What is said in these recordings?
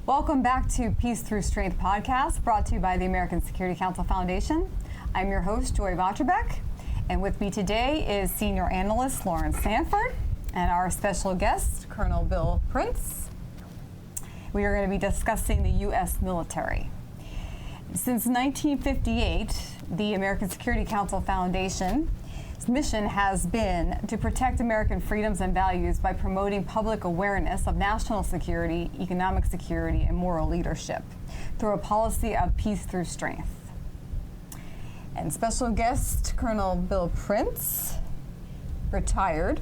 Welcome back to Peace Through Strength podcast, brought to you by the American Security Council Foundation. I'm your host, Joy Votrobek, and with me today is Senior Analyst Laurence Sanford and our special guest, Colonel Bill Prince. We are going to be discussing the U.S. military. Since 1958, the American Security Council Foundation's mission has been to protect American freedoms and values by promoting public awareness of national security, economic security, and moral leadership through a policy of peace through strength. And special guest, Colonel Bill Prince, retired,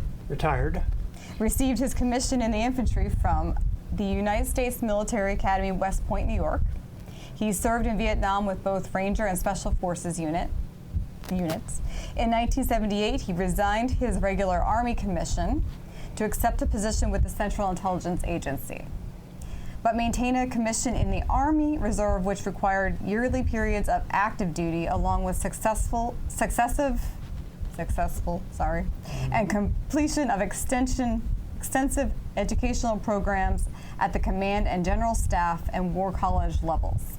received his commission in the infantry from the United States Military Academy, West Point, New York. He served in Vietnam with both Ranger and Special Forces units. In 1978, he resigned his regular Army commission to accept a position with the Central Intelligence Agency, but maintained a commission in the Army Reserve, which required yearly periods of active duty along with successive and completion of extensive educational programs at the command and general staff and war college levels.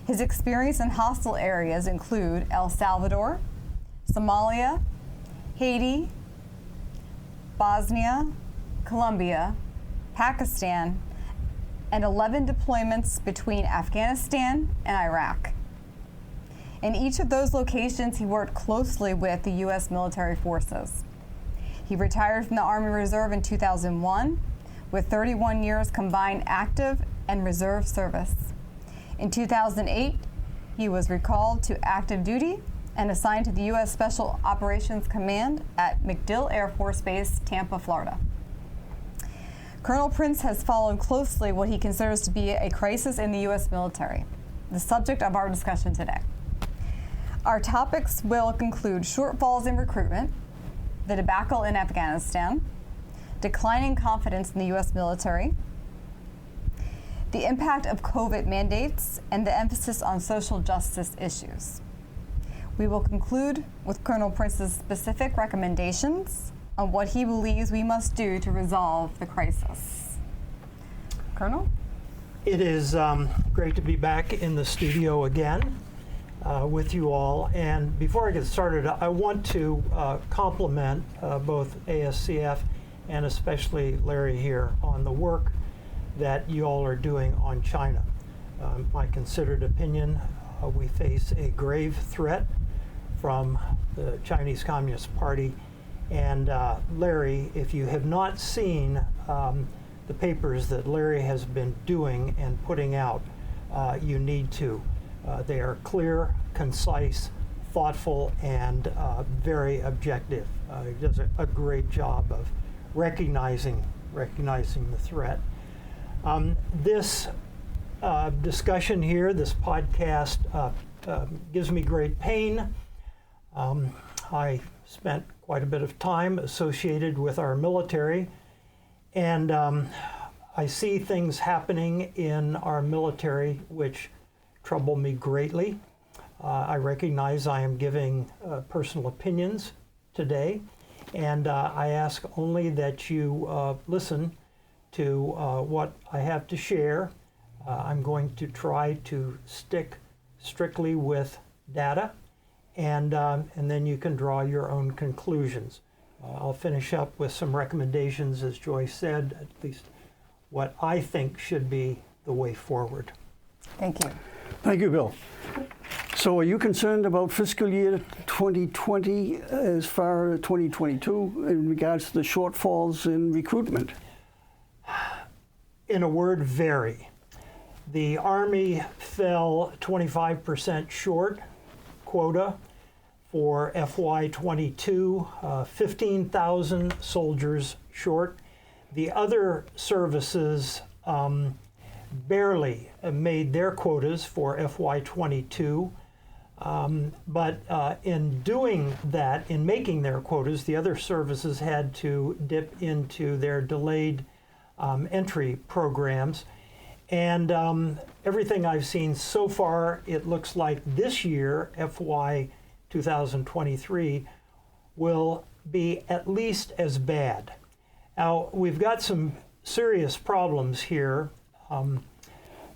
His experience in hostile areas include El Salvador, Somalia, Haiti, Bosnia, Colombia, Pakistan, and 11 deployments between Afghanistan and Iraq. In each of those locations, he worked closely with the U.S. military forces. He retired from the Army Reserve in 2001 with 31 years combined active and reserve service. In 2008, he was recalled to active duty and assigned to the U.S. Special Operations Command at MacDill Air Force Base, Tampa, Florida. Colonel Prince has followed closely what he considers to be a crisis in the U.S. military, the subject of our discussion today. Our topics will include shortfalls in recruitment, the debacle in Afghanistan, declining confidence in the U.S. military, the impact of COVID mandates, and the emphasis on social justice issues. We will conclude with Colonel Prince's specific recommendations on what he believes we must do to resolve the crisis. Colonel? It is great to be back in the studio again with you all. And before I get started, I want to compliment both ASCF and especially Larry here on the work that you all are doing on China. My considered opinion, we face a grave threat from the Chinese Communist Party. And Larry, if you have not seen the papers that Larry has been doing and putting out, you need to. They are clear, concise, thoughtful, and very objective. He does a great job of recognizing the threat. This discussion here, this podcast, gives me great pain. I spent quite a bit of time associated with our military, and I see things happening in our military which trouble me greatly. I recognize I am giving personal opinions today, and I ask only that you listen to what I have to share. I'm going to try to stick strictly with data, and then you can draw your own conclusions. I'll finish up with some recommendations, as Joy said, at least what I think should be the way forward. Thank you. Thank you, Bill. So are you concerned about fiscal year 2020 as far as 2022 in regards to the shortfalls in recruitment? In a word, very. The Army fell 25% short quota for FY22, 15,000 soldiers short. The other services barely made their quotas for FY22, but in doing that, in making their quotas, the other services had to dip into their delayed entry programs. And everything I've seen so far, it looks like this year, FY 2023, will be at least as bad. Now, we've got some serious problems here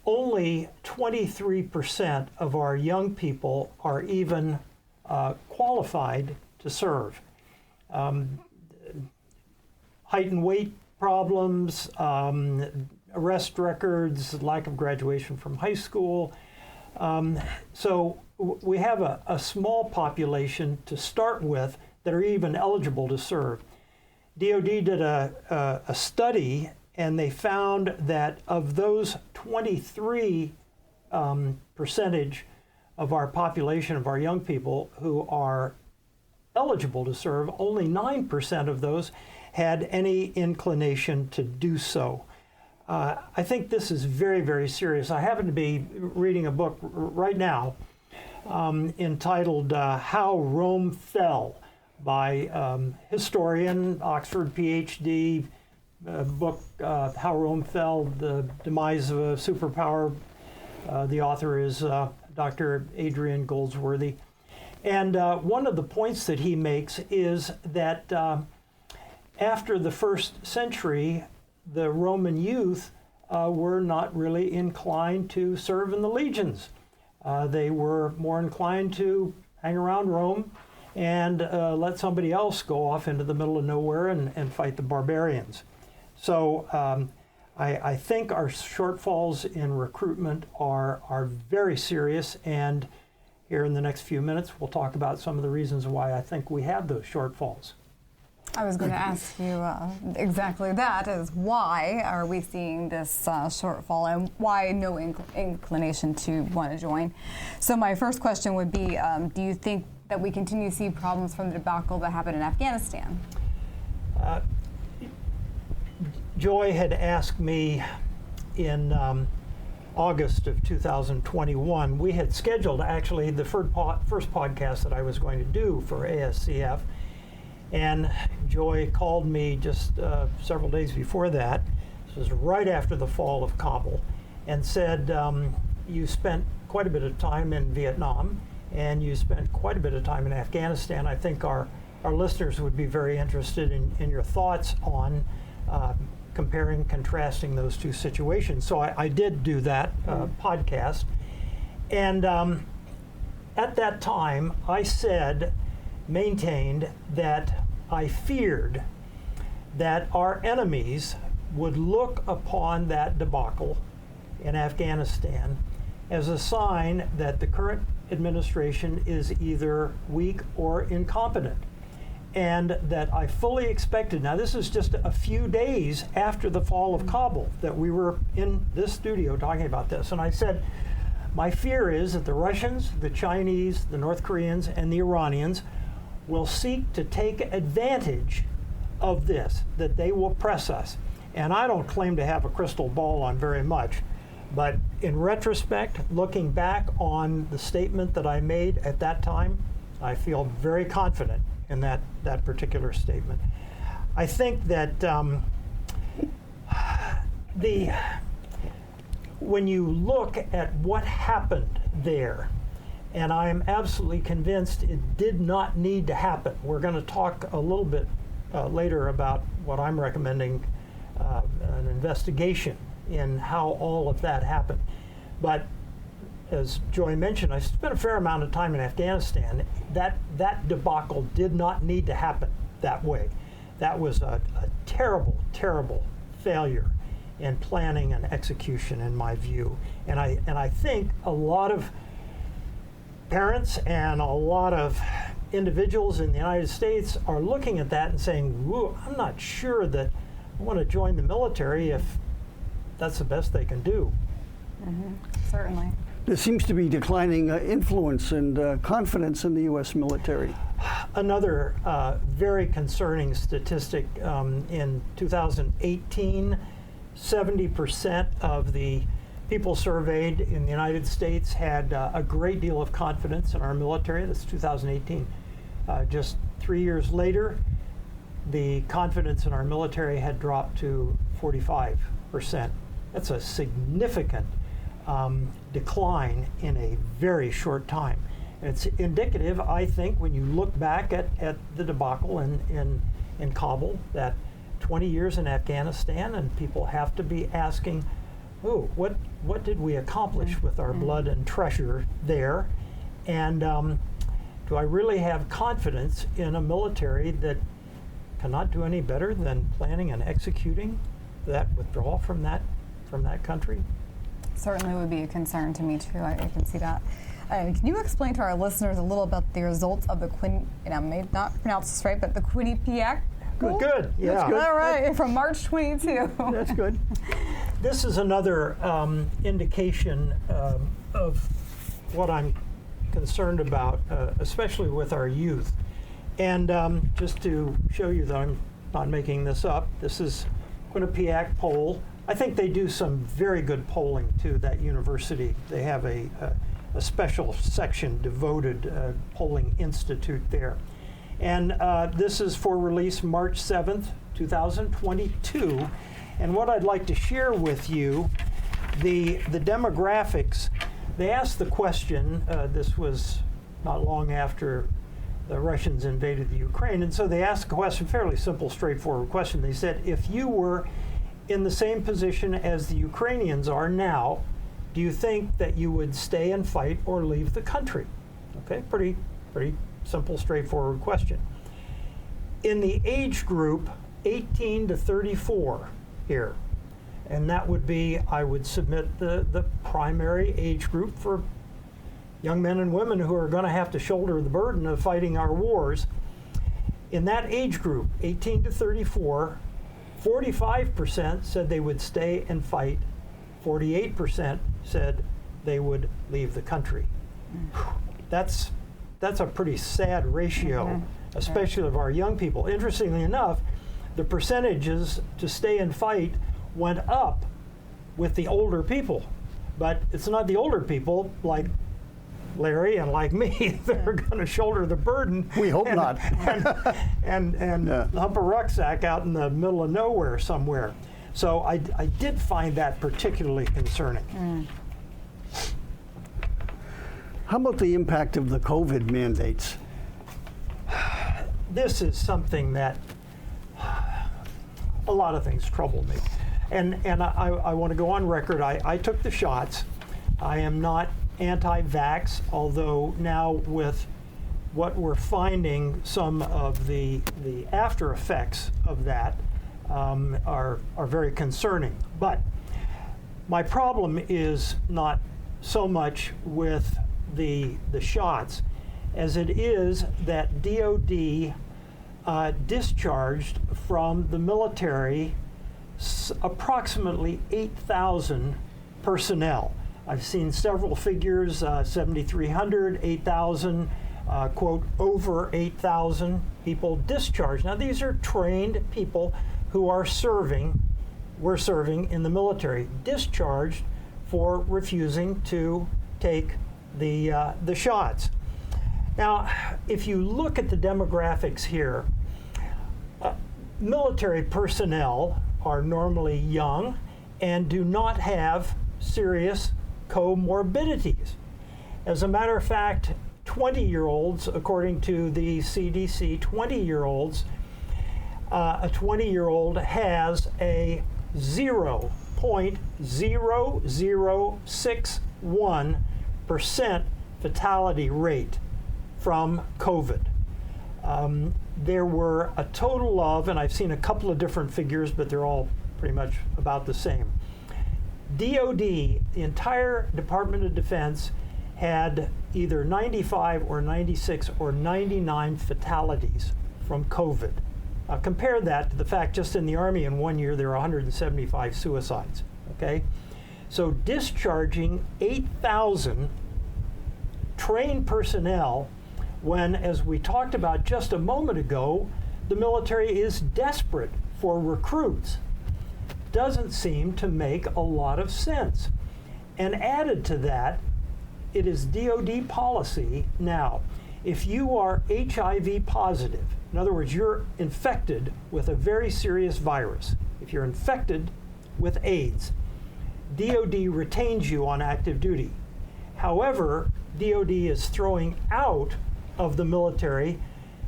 only 23% of our young people are even qualified to serve. Height and weight problems, arrest records, lack of graduation from high school. So we have a small population to start with that are even eligible to serve. DOD did a study, and they found that of those 23 percentage of our population, of our young people who are eligible to serve, only 9% of those had any inclination to do so. I think this is very, very serious. I happen to be reading a book right now entitled How Rome Fell by historian, Oxford PhD, book How Rome Fell, The Demise of a Superpower. The author is Dr. Adrian Goldsworthy. And one of the points that he makes is that after the first century, the Roman youth were not really inclined to serve in the legions. They were more inclined to hang around Rome and let somebody else go off into the middle of nowhere and fight the barbarians. So I think our shortfalls in recruitment are very serious, and here in the next few minutes we'll talk about some of the reasons why I think we have those shortfalls. I was going to ask you exactly that, is why are we seeing this shortfall and why no inclination to want to join? So my first question would be, do you think that we continue to see problems from the debacle that happened in Afghanistan? Joy had asked me in August of 2021, we had scheduled actually the first podcast that I was going to do for ASCF. And Joy called me just several days before that. This was right after the fall of Kabul, and said, you spent quite a bit of time in Vietnam, and you spent quite a bit of time in Afghanistan. I think our listeners would be very interested in your thoughts on comparing, contrasting those two situations. So I did do that podcast. And at that time, I maintained that I feared that our enemies would look upon that debacle in Afghanistan as a sign that the current administration is either weak or incompetent. And that I fully expected, now this is just a few days after the fall of Kabul, that we were in this studio talking about this. And I said, my fear is that the Russians, the Chinese, the North Koreans, and the Iranians will seek to take advantage of this, that they will press us. And I don't claim to have a crystal ball on very much, but in retrospect, looking back on the statement that I made at that time, I feel very confident in that particular statement. I think that when you look at what happened there, and I am absolutely convinced it did not need to happen. We're going to talk a little bit later about what I'm recommending, an investigation in how all of that happened. But as Joy mentioned, I spent a fair amount of time in Afghanistan. That debacle did not need to happen that way. That was a terrible, terrible failure in planning and execution, in my view. And I think a lot of parents and a lot of individuals in the United States are looking at that and saying, "Whoa, I'm not sure that I want to join the military if that's the best they can do." Mm-hmm. Certainly. There seems to be declining influence and confidence in the U.S. military. Another very concerning statistic, in 2018, 70% of the people surveyed in the United States had a great deal of confidence in our military. That's 2018. Just 3 years later, the confidence in our military had dropped to 45%. That's a significant decline in a very short time. It's indicative, I think, when you look back at the debacle in Kabul, that 20 years in Afghanistan, and people have to be asking, oh, what did we accomplish with our blood and treasure there? And do I really have confidence in a military that cannot do any better than planning and executing that withdrawal from that country? Certainly would be a concern to me too. I can see that. Can you explain to our listeners a little about the results of the I may not pronounce this right, but the Quinnipiac poll? Good. Yeah. That's good. All right, from March 22. That's good. This is another indication of what I'm concerned about, especially with our youth. And just to show you that I'm not making this up, this is Quinnipiac poll. I think they do some very good polling too, that university. They have a special section devoted polling institute there. And this is for release March 7th, 2022. And what I'd like to share with you, the demographics, they asked the question, this was not long after the Russians invaded the Ukraine, and so they asked a question, fairly simple, straightforward question. They said, if you were in the same position as the Ukrainians are now, do you think that you would stay and fight or leave the country? Okay, pretty simple, straightforward question. In the age group 18 to 34 here, and that would be, I would submit, the primary age group for young men and women who are going to have to shoulder the burden of fighting our wars. In that age group, 18 to 34, 45% said they would stay and fight. 48% said they would leave the country. That's a pretty sad ratio, especially of our young people. Interestingly enough, the percentages to stay and fight went up with the older people, but it's not the older people like Larry and like me that are going to shoulder the burden. We hope not. and hump a rucksack out in the middle of nowhere somewhere. So I did find that particularly concerning. How about the impact of the COVID mandates? This is something that a lot of things trouble me. And I want to go on record. I took the shots. I am not anti-vax, although now with what we're finding, some of the after effects of that are very concerning. But my problem is not so much with the shots as it is that DOD discharged from the military approximately 8,000 personnel. I've seen several figures, 7,300, 8,000, quote, over 8,000 people discharged. Now, these are trained people who were serving in the military, discharged for refusing to take the shots. Now, if you look at the demographics here, military personnel are normally young and do not have serious comorbidities. As a matter of fact, 20-year-olds, according to the CDC, 20-year-olds, a 20-year-old has a 0.0061% fatality rate from COVID. There were a total of, and I've seen a couple of different figures, but they're all pretty much about the same. DOD, the entire Department of Defense, had either 95 or 96 or 99 fatalities from COVID. Compare that to the fact just in the Army in 1 year there were 175 suicides. Okay, so discharging 8,000 trained personnel when, as we talked about just a moment ago, the military is desperate for recruits, doesn't seem to make a lot of sense. And added to that, it is DOD policy now. If you are HIV positive, in other words, you're infected with a very serious virus, if you're infected with AIDS, DOD retains you on active duty. However, DOD is throwing out of the military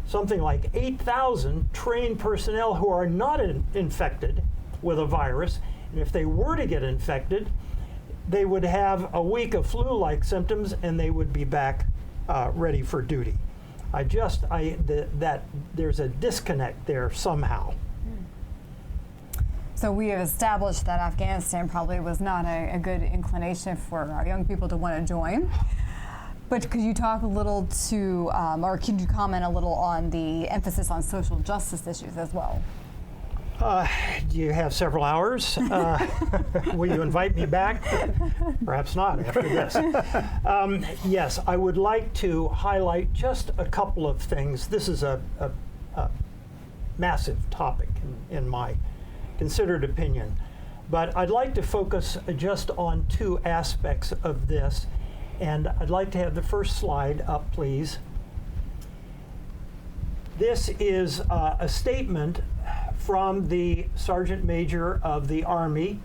something like 8,000 trained personnel who are not infected with a virus, and if they were to get infected, they would have a week of flu-like symptoms and they would be back ready for duty. There's a disconnect there somehow. So we have established that Afghanistan probably was not a good inclination for our young people to want to join. But could you talk a little to, or could you comment a little on the emphasis on social justice issues as well? Do you have several hours? Will you invite me back? Perhaps not after this. Yes, I would like to highlight just a couple of things. This is a massive topic in my considered opinion, but I'd like to focus just on two aspects of this, and I'd like to have the first slide up, please. This is a statement from the Sergeant Major of the Army.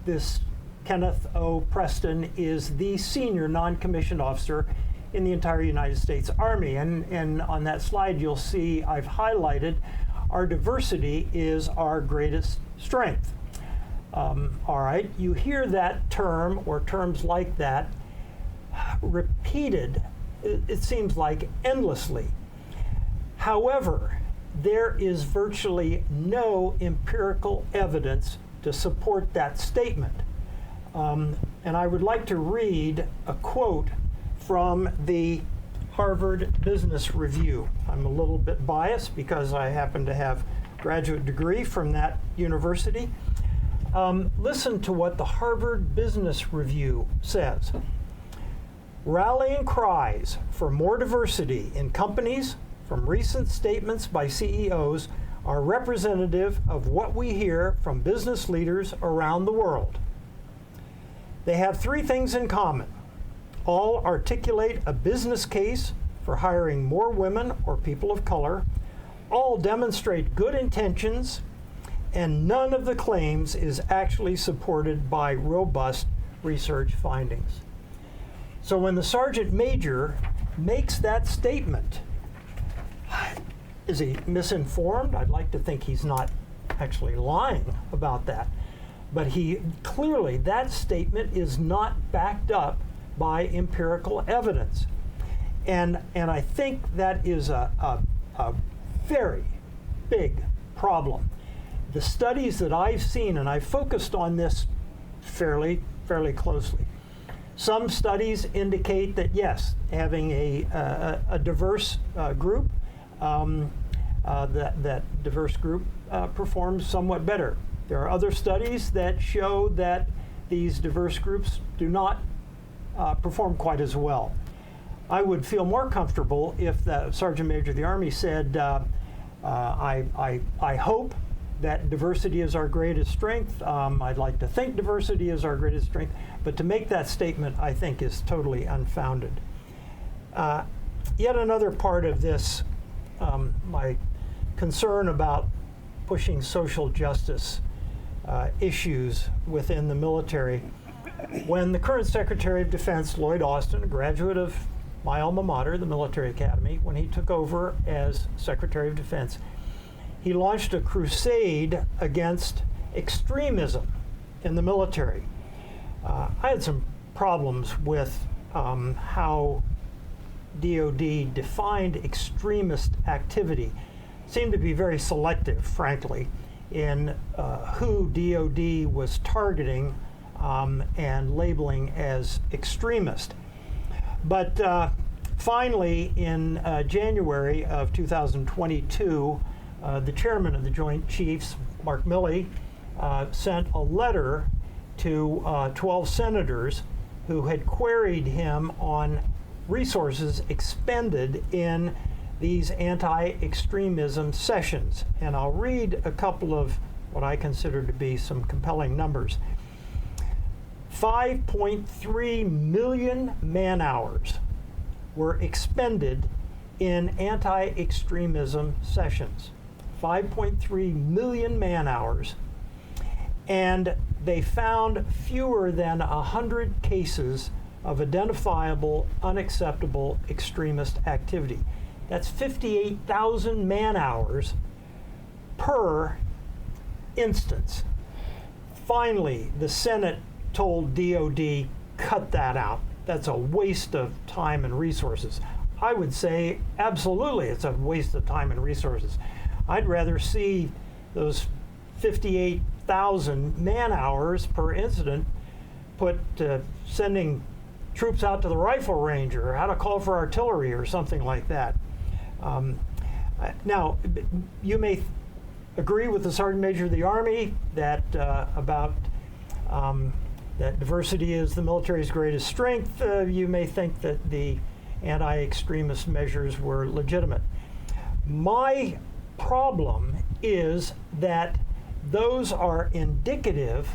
This Kenneth O. Preston is the senior non-commissioned officer in the entire United States Army. And on that slide, you'll see I've highlighted our diversity is our greatest strength. All right, you hear that term or terms like that repeated, it seems like endlessly. However, there is virtually no empirical evidence to support that statement. And I would like to read a quote from the Harvard Business Review. I'm a little bit biased because I happen to have a graduate degree from that university. Listen to what the Harvard Business Review says. Rallying cries for more diversity in companies from recent statements by CEOs are representative of what we hear from business leaders around the world. They have three things in common. All articulate a business case for hiring more women or people of color. All demonstrate good intentions, and none of the claims is actually supported by robust research findings. So when the Sergeant Major makes that statement, is he misinformed? I'd like to think he's not actually lying about that. But clearly, that statement is not backed up by empirical evidence. And I think that is a very big problem. The studies that I've seen, and I've focused on this fairly closely. Some studies indicate that yes, having a diverse group, that diverse group performs somewhat better. There are other studies that show that these diverse groups do not perform quite as well. I would feel more comfortable if the Sergeant Major of the Army said, I hope that diversity is our greatest strength. I'd like to think diversity is our greatest strength, but to make that statement, I think, is totally unfounded. Yet another part of this, my concern about pushing social justice issues within the military. When the current Secretary of Defense, Lloyd Austin, a graduate of my alma mater, the Military Academy, when he took over as Secretary of Defense, he launched a crusade against extremism in the military. I had some problems with how DOD defined extremist activity. It seemed to be very selective, frankly, in who DOD was targeting and labeling as extremist. But finally, in January of 2022, the chairman of the Joint Chiefs, Mark Milley, sent a letter to 12 senators who had queried him on resources expended in these anti-extremism sessions. And I'll read a couple of what I consider to be some compelling numbers. 5.3 million man-hours were expended in anti-extremism sessions. 5.3 million man-hours. And they found fewer than 100 cases of identifiable, unacceptable extremist activity. That's 58,000 man-hours per instance. Finally, the Senate told DOD, cut that out. That's a waste of time and resources. I would say absolutely it's a waste of time and resources. I'd rather see those 58,000 man-hours per incident put sending troops out to the rifle range or how to call for artillery or something like that. Now, you may agree with the Sergeant Major of the Army that about that diversity is the military's greatest strength. You may think that the anti-extremist measures were legitimate. My problem is that those are indicative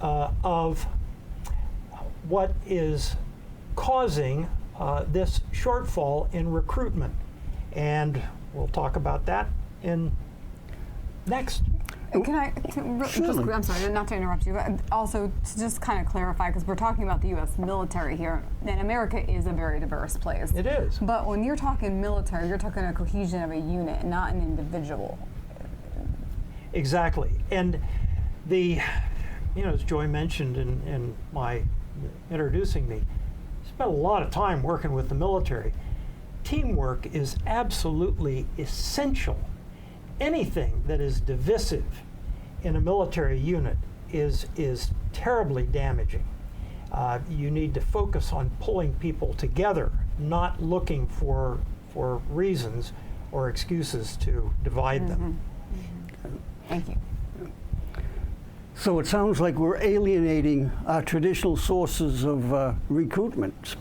of what is causing this shortfall in recruitment. And we'll talk about that next. Can I, I'm sorry, not to interrupt you, but also to just kind of clarify, because we're talking about the U.S. military here, and America is a very diverse place. It is. But when you're talking military, you're talking a cohesion of a unit, not an individual. Exactly. And as Joy mentioned in my introducing me, I spent a lot of time working with the military. Teamwork is absolutely essential. Anything that is divisive in a military unit is terribly damaging. You need to focus on pulling people together, not looking for reasons or excuses to divide them. Mm-hmm. Thank you. So it sounds like we're alienating our traditional sources of recruitment.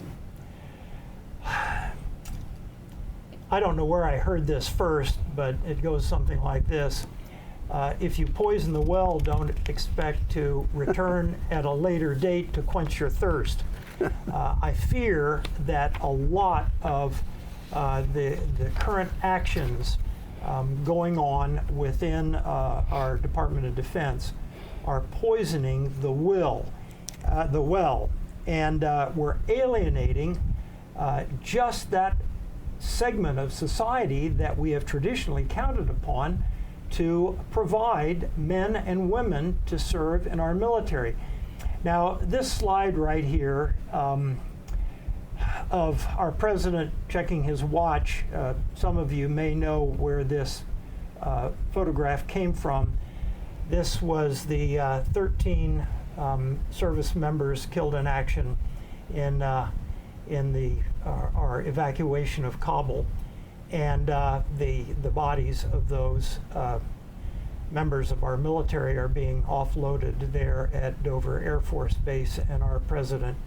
I don't know where I heard this first, but it goes something like this. If you poison the well, don't expect to return at a later date to quench your thirst. I fear that a lot of the current actions going on within our Department of Defense are poisoning the well, and we're alienating just that segment of society that we have traditionally counted upon to provide men and women to serve in our military. Now, this slide right here of our president checking his watch, some of you may know where this photograph came from. This was the 13 service members killed in action in our evacuation of Kabul, and the bodies of those members of our military are being offloaded there at Dover Air Force Base, and our president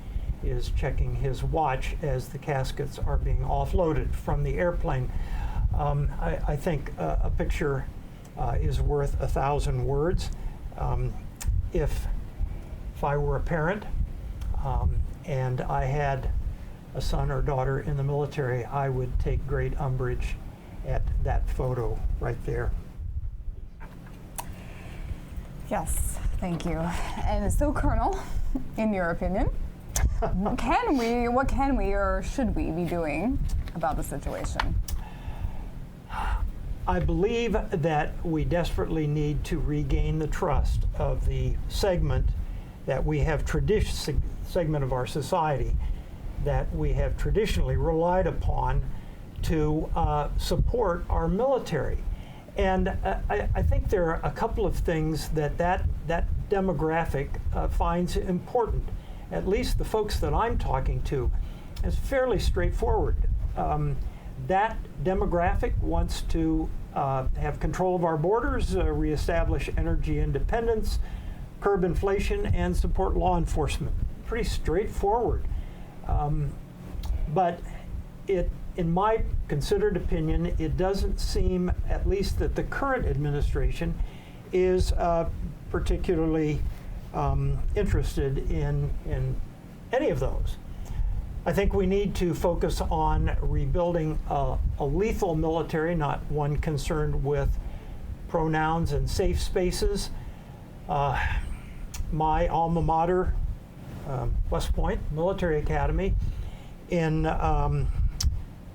is checking his watch as the caskets are being offloaded from the airplane. I think a picture is worth 1,000 words. If I were a parent and I had a son or daughter in the military, I would take great umbrage at that photo right there. Yes, thank you. And so, Colonel, in your opinion, what can we or should we be doing about the situation? I believe that we desperately need to regain the trust of the segment that we have segment of our society that we have traditionally relied upon to support our military. And I think there are a couple of things that demographic finds important, at least the folks that I'm talking to. It's fairly straightforward. That demographic wants to have control of our borders, reestablish energy independence, curb inflation, and support law enforcement. Pretty straightforward. But in my considered opinion, it doesn't seem, at least that the current administration is particularly interested in any of those. I think we need to focus on rebuilding a lethal military, not one concerned with pronouns and safe spaces. My alma mater, West Point Military Academy, in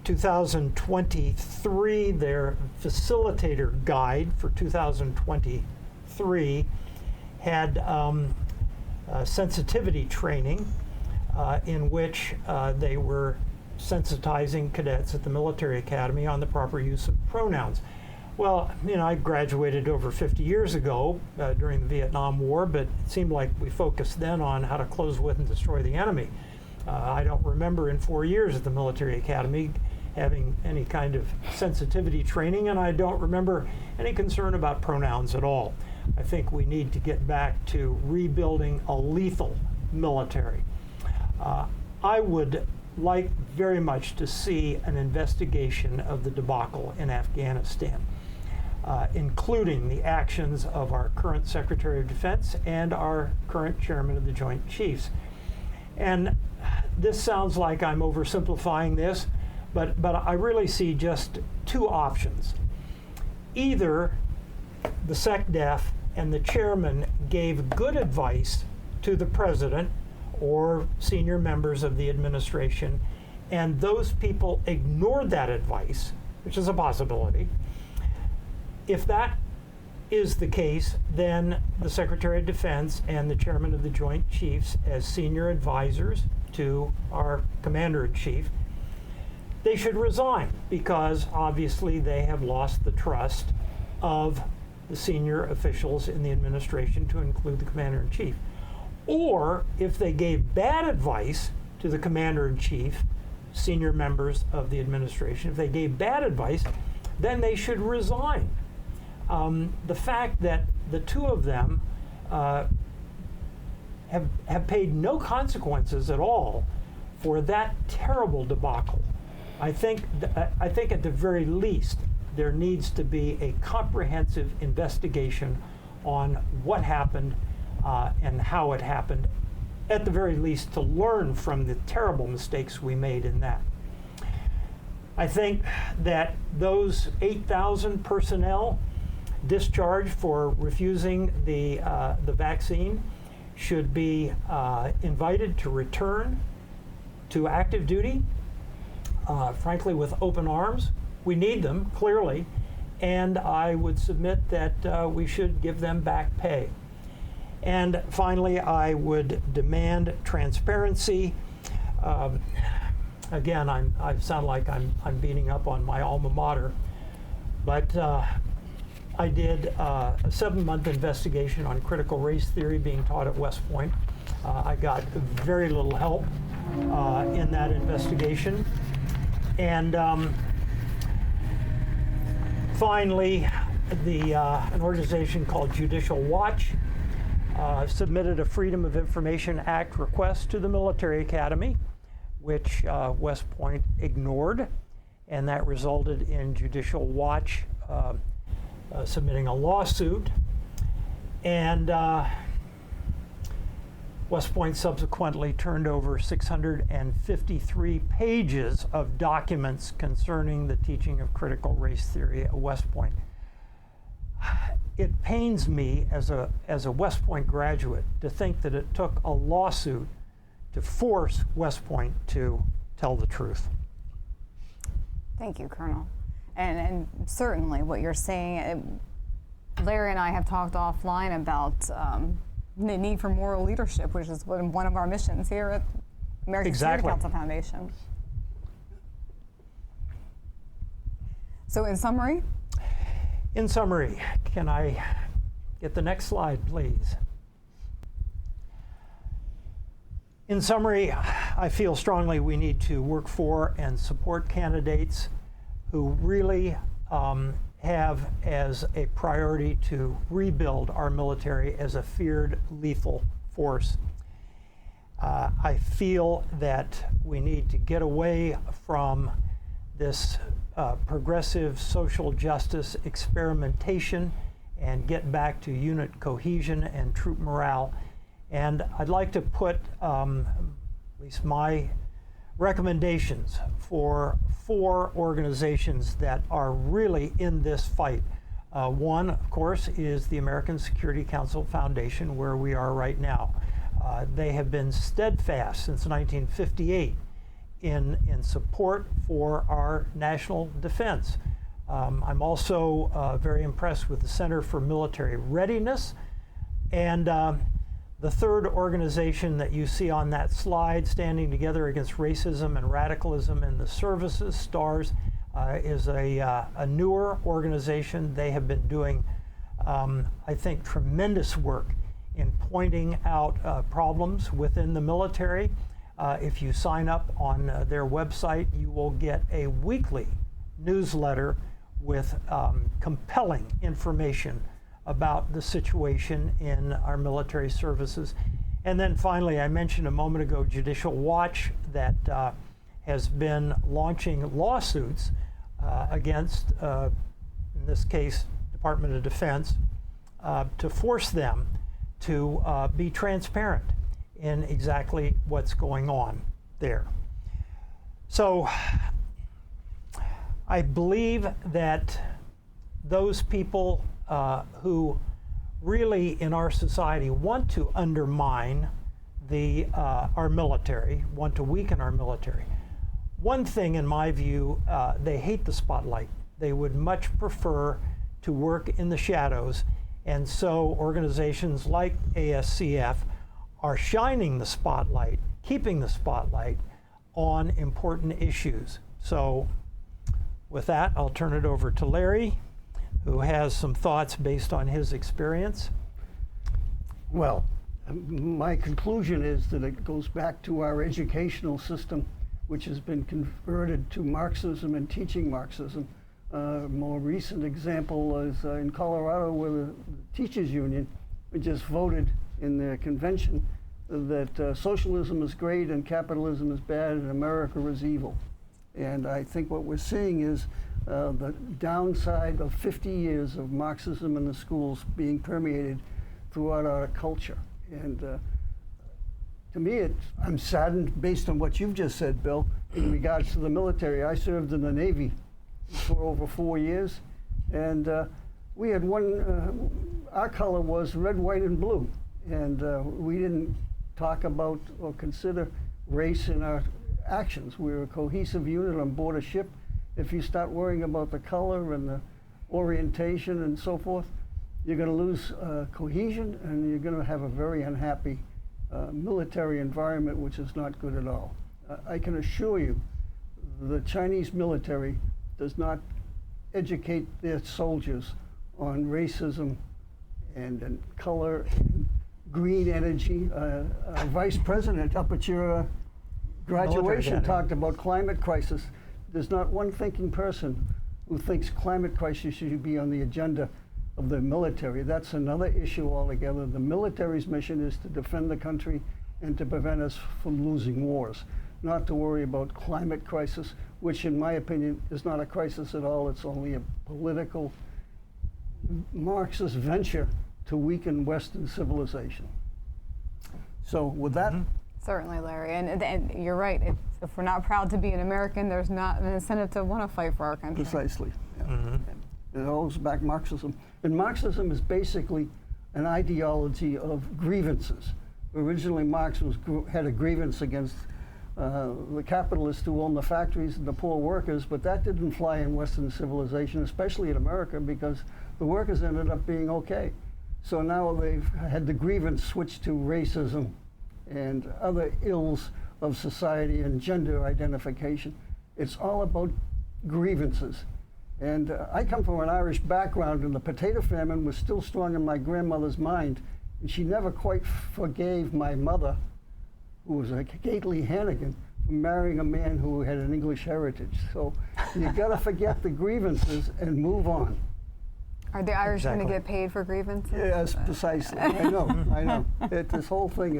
2023, their facilitator guide for 2023 had sensitivity training in which they were sensitizing cadets at the military academy on the proper use of pronouns. Well, I graduated over 50 years ago during the Vietnam War, but it seemed like we focused then on how to close with and destroy the enemy. I don't remember in 4 years at the military academy having any kind of sensitivity training, and I don't remember any concern about pronouns at all. I think we need to get back to rebuilding a lethal military. I would like very much to see an investigation of the debacle in Afghanistan, including the actions of our current Secretary of Defense and our current Chairman of the Joint Chiefs. And this sounds like I'm oversimplifying this, but I really see just two options. Either the SecDef and the chairman gave good advice to the president or senior members of the administration, and those people ignored that advice, which is a possibility. If that is the case, then the Secretary of Defense and the Chairman of the Joint Chiefs, as senior advisors to our Commander-in-Chief, they should resign, because obviously they have lost the trust of the senior officials in the administration, to include the Commander-in-Chief. Or if they gave bad advice to the Commander-in-Chief, senior members of the administration, if they gave bad advice, then they should resign. The fact that the two of them have paid no consequences at all for that terrible debacle, I think at the very least there needs to be a comprehensive investigation on what happened and how it happened, at the very least to learn from the terrible mistakes we made in that. I think that those 8,000 personnel discharged for refusing the vaccine should be invited to return to active duty, frankly, with open arms. We need them, clearly, and I would submit that we should give them back pay. And finally, I would demand transparency. Again, I sound like I'm beating up on my alma mater, but I did a 7-month investigation on critical race theory being taught at West Point. I got very little help in that investigation. And finally, an organization called Judicial Watch submitted a Freedom of Information Act request to the Military Academy, which West Point ignored, and that resulted in Judicial Watch submitting a lawsuit. And West Point subsequently turned over 653 pages of documents concerning the teaching of critical race theory at West Point. It pains me as a West Point graduate to think that it took a lawsuit to force West Point to tell the truth. Thank you, Colonel. And certainly what you're saying, Larry and I have talked offline about the need for moral leadership, which is one of our missions here at American Security Council Foundation. So in summary? In summary, can I get the next slide, please? In summary, I feel strongly we need to work for and support candidates who really have as a priority to rebuild our military as a feared lethal force. I feel that we need to get away from this progressive social justice experimentation and get back to unit cohesion and troop morale. And I'd like to put at least my recommendations for 4 organizations that are really in this fight. One, of course, is the American Security Council Foundation, where we are right now. They have been steadfast since 1958 in support for our national defense. I'm also very impressed with the Center for Military Readiness and The third organization that you see on that slide, Standing Together Against Racism and Radicalism in the Services, STARS, is a newer organization. They have been doing, I think, tremendous work in pointing out problems within the military. If you sign up on their website, you will get a weekly newsletter with compelling information about the situation in our military services. And then finally, I mentioned a moment ago Judicial Watch that has been launching lawsuits against, in this case, Department of Defense, to force them to be transparent in exactly what's going on there. So I believe that those people who really in our society want to undermine our military, want to weaken our military, one thing in my view, they hate the spotlight. They would much prefer to work in the shadows, and so organizations like ASCF are shining the spotlight, keeping the spotlight on important issues. So with that, I'll turn it over to Larry, who has some thoughts based on his experience. Well, my conclusion is that it goes back to our educational system, which has been converted to Marxism and teaching Marxism. A more recent example is in Colorado, where the teachers union just voted in their convention that socialism is great and capitalism is bad and America is evil. And I think what we're seeing is the downside of 50 years of Marxism in the schools being permeated throughout our culture. And to me, I'm saddened based on what you've just said, Bill, in regards to the military. I served in the Navy for over 4 years, and we had our color was red, white, and blue. And we didn't talk about or consider race in our actions. We were a cohesive unit on board a ship. If you start worrying about the color and the orientation and so forth, you're going to lose cohesion, and you're going to have a very unhappy military environment, which is not good at all. I can assure you the Chinese military does not educate their soldiers on racism and color and green energy. Vice President up at your graduation talked about climate crisis. There's not one thinking person who thinks climate crisis should be on the agenda of the military. That's another issue altogether. The military's mission is to defend the country and to prevent us from losing wars, not to worry about climate crisis, which in my opinion is not a crisis at all. It's only a political Marxist venture to weaken Western civilization. So with that, Certainly, Larry, and you're right. If we're not proud to be an American, there's not an incentive to want to fight for our country. Precisely. Yeah. It all goes back Marxism. And Marxism is basically an ideology of grievances. Originally, Marx had a grievance against the capitalists who own the factories and the poor workers, but that didn't fly in Western civilization, especially in America, because the workers ended up being okay. So now they've had the grievance switch to racism and other ills of society and gender identification. It's all about grievances. And I come from an Irish background, and the potato famine was still strong in my grandmother's mind. And she never quite forgave my mother, who was a Gately Hannigan, for marrying a man who had an English heritage. So you gotta forget the grievances and move on. Are the Irish going to get paid for grievances? Yes, precisely. I know. This whole thing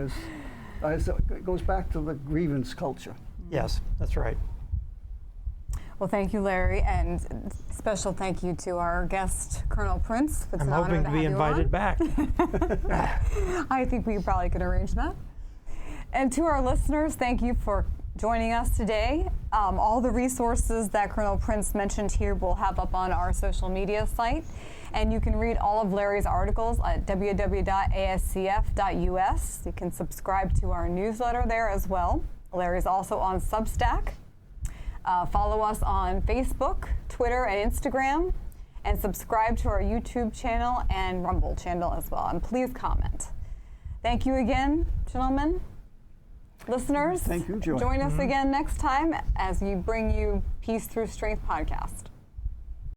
it goes back to the grievance culture. Yes, that's right. Well, thank you, Larry, and special thank you to our guest, Colonel Prince. It's I'm hoping to be invited back. I think we probably could arrange that. And to our listeners, thank you for joining us today. All the resources that Colonel Prince mentioned here we'll have up on our social media site. And you can read all of Larry's articles at www.ascf.us. You can subscribe to our newsletter there as well. Larry's also on Substack. Follow us on Facebook, Twitter, and Instagram. And subscribe to our YouTube channel and Rumble channel as well. And please comment. Thank you again, gentlemen. Listeners, Thank you, Joy. join us again next time as we bring you Peace Through Strength podcast.